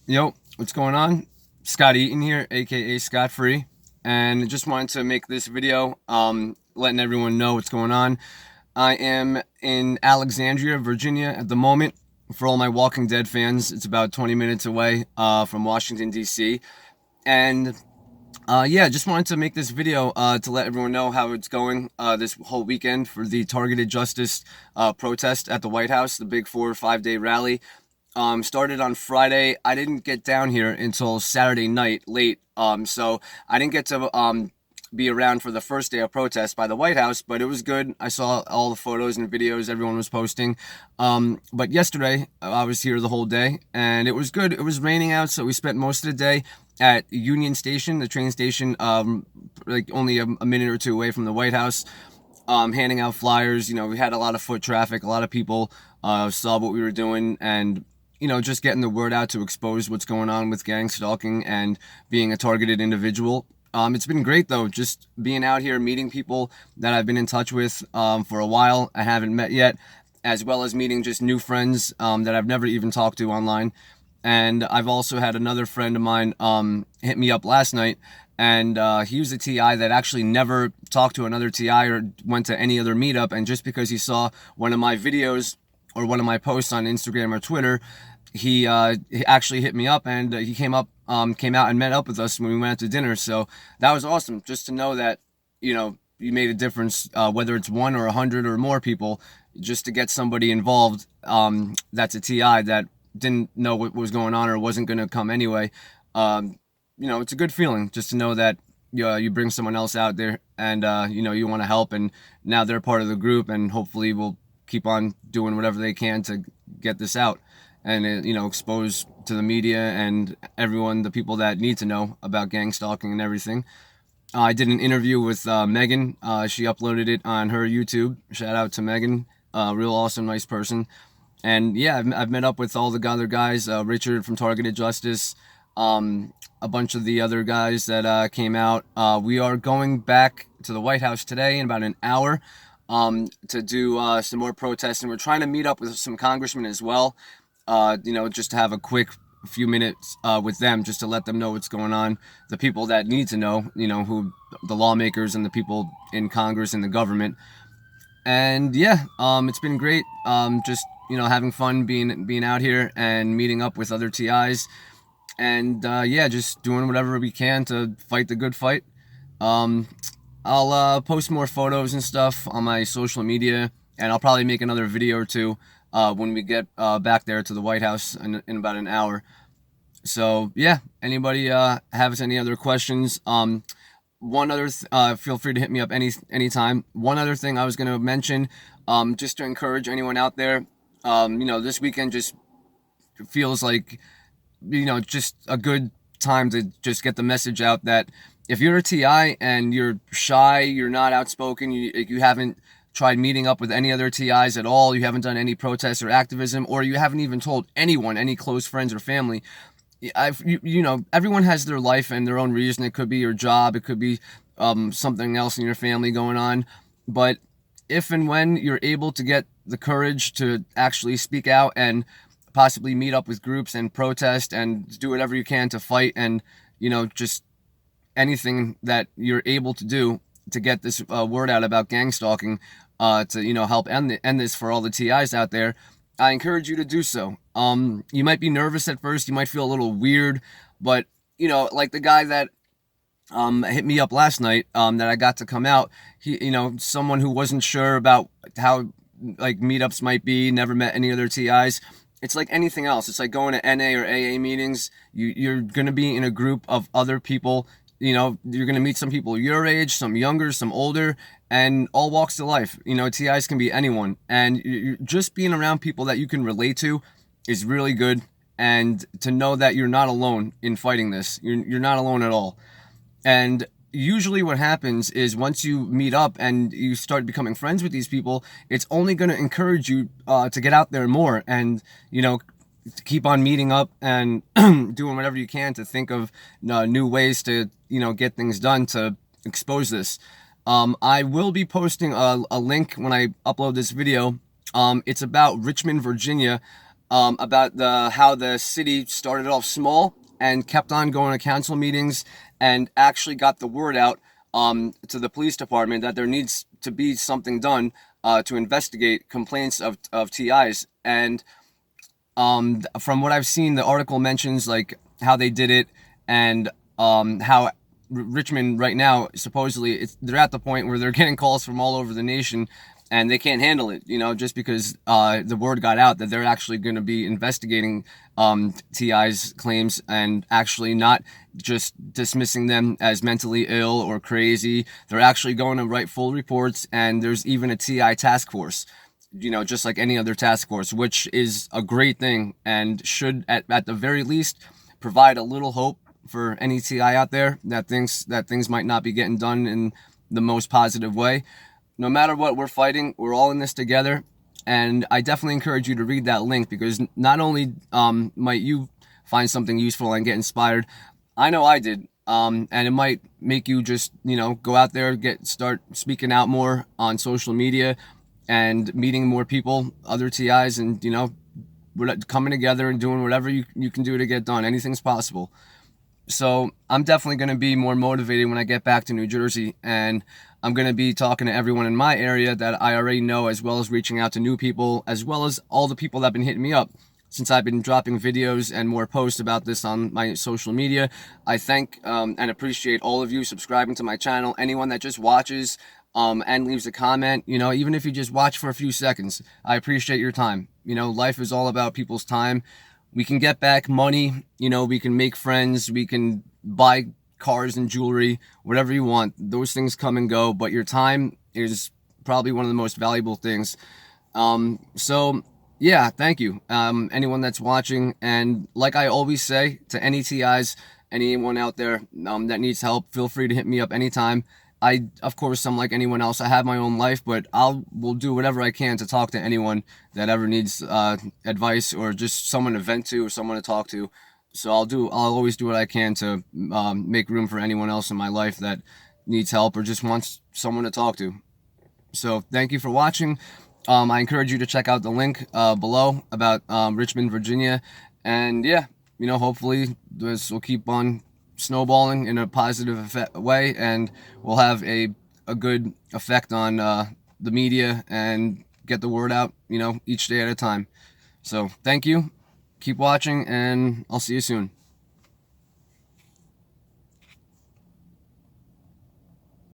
Yo, what's going on? Scott Eaton here, aka Scott Free, and just wanted to make this video, letting everyone know what's going on. I am in Alexandria, Virginia at the moment. For all my Walking Dead fans, it's about 20 minutes away from Washington D.C. And yeah, just wanted to make this video to let everyone know how it's going this whole weekend for the targeted justice protest at the White House, the big 4 or 5 day rally. Started on Friday. I didn't get down here until Saturday night late. So I didn't get to be around for the first day of protest by the White House, but it was good. I saw all the photos and videos everyone was posting. But yesterday I was here the whole day and it was good. It was raining out, so we spent most of the day at Union Station, the train station, like only a minute or two away from the White House. Handing out flyers. We had a lot of foot traffic. A lot of people saw what we were doing, and just getting the word out to expose what's going on with gang stalking and being a targeted individual. It's been great though, just being out here, meeting people that I've been in touch with for a while, I haven't met yet, as well as meeting just new friends that I've never even talked to online. And I've also had another friend of mine hit me up last night, and he was a TI that actually never talked to another TI or went to any other meetup, and just because he saw one of my videos or one of my posts on Instagram or Twitter, he actually hit me up, and he came out and met up with us when we went out to dinner. So that was awesome, just to know that you made a difference, whether it's one or 100 or more people, just to get somebody involved. That's a TI that didn't know what was going on or wasn't going to come anyway. It's a good feeling just to know that you bring someone else out there, and you want to help, and now they're part of the group, and hopefully will keep on doing whatever they can to get this out and expose to the media and everyone, the people that need to know about gang stalking and everything. I did an interview with Megan. She uploaded it on her YouTube. Shout out to Megan, real awesome, nice person. And yeah, I've met up with all the other guys, Richard from Targeted Justice, a bunch of the other guys that came out. We are going back to the White House today in about an hour to do some more protests, and we're trying to meet up with some congressmen as well. Just to have a quick few minutes with them, just to let them know what's going on. The people that need to know, who the lawmakers and the people in Congress and the government. And yeah, it's been great. Just having fun being out here and meeting up with other TIs, and yeah, just doing whatever we can to fight the good fight. Um, I'll post more photos and stuff on my social media, and I'll probably make another video or two when we get back there to the White House in about an hour. So yeah, anybody has any other questions? One other feel free to hit me up anytime. One other thing I was going to mention, just to encourage anyone out there, this weekend just feels like just a good time to just get the message out that if you're a TI and you're shy, you're not outspoken, you haven't tried meeting up with any other TIs at all, you haven't done any protests or activism, or you haven't even told anyone, any close friends or family. Everyone has their life and their own reason. It could be your job, it could be something else in your family going on. But if and when you're able to get the courage to actually speak out and possibly meet up with groups and protest and do whatever you can to fight, and just anything that you're able to do to get this word out about gang stalking, to help end this for all the TIs out there, I encourage you to do so. You might be nervous at first, you might feel a little weird, but like the guy that hit me up last night, that I got to come out, he, someone who wasn't sure about how like meetups might be, never met any other TIs. It's like anything else. It's like going to NA or AA meetings. You're going to be in a group of other people. You're going to meet some people your age, some younger, some older, and all walks of life. TIs can be anyone. And just being around people that you can relate to is really good. And to know that you're not alone in fighting this. You're not alone at all. And usually what happens is once you meet up and you start becoming friends with these people, it's only going to encourage you to get out there more and, to keep on meeting up and doing whatever you can to think of new ways to, get things done to expose this. I will be posting a link when I upload this video. It's about Richmond, Virginia. about how the city started off small and kept on going to council meetings and actually got the word out to the police department that there needs to be something done to investigate complaints of TIs. And from what I've seen, the article mentions like how they did it and how Richmond right now supposedly they're at the point where they're getting calls from all over the nation and they can't handle it, just because the word got out that they're actually going to be investigating TI's claims and actually not just dismissing them as mentally ill or crazy. They're actually going to write full reports, and there's even a TI task force, just like any other task force, which is a great thing and should, at the very least, provide a little hope for any TI out there that thinks that things might not be getting done in the most positive way. No matter what, we're fighting. We're all in this together. And I definitely encourage you to read that link, because not only might you find something useful and get inspired, I know I did. And it might make you just, go out there, start speaking out more on social media and meeting more people, other TIs, and, we're coming together and doing whatever you can do to get done. Anything's possible. So I'm definitely going to be more motivated when I get back to New Jersey, and I'm going to be talking to everyone in my area that I already know, as well as reaching out to new people, as well as all the people that have been hitting me up since I've been dropping videos and more posts about this on my social media. I thank and appreciate all of you subscribing to my channel. Anyone that just watches and leaves a comment, even if you just watch for a few seconds, I appreciate your time. Life is all about people's time. We can get back money, we can make friends, we can buy cars and jewelry, whatever you want. Those things come and go, but your time is probably one of the most valuable things. So yeah, thank you, anyone that's watching. And like I always say to any TIs, anyone out there that needs help, feel free to hit me up anytime. Of course, I'm like anyone else. I have my own life, but will do whatever I can to talk to anyone that ever needs advice or just someone to vent to or someone to talk to. So I'll always do what I can to make room for anyone else in my life that needs help or just wants someone to talk to. So thank you for watching. I encourage you to check out the link below about Richmond, Virginia. And yeah, hopefully this will keep on snowballing in a positive way, and we'll have a good effect on the media and get the word out, each day at a time. So thank you, keep watching, and I'll see you soon.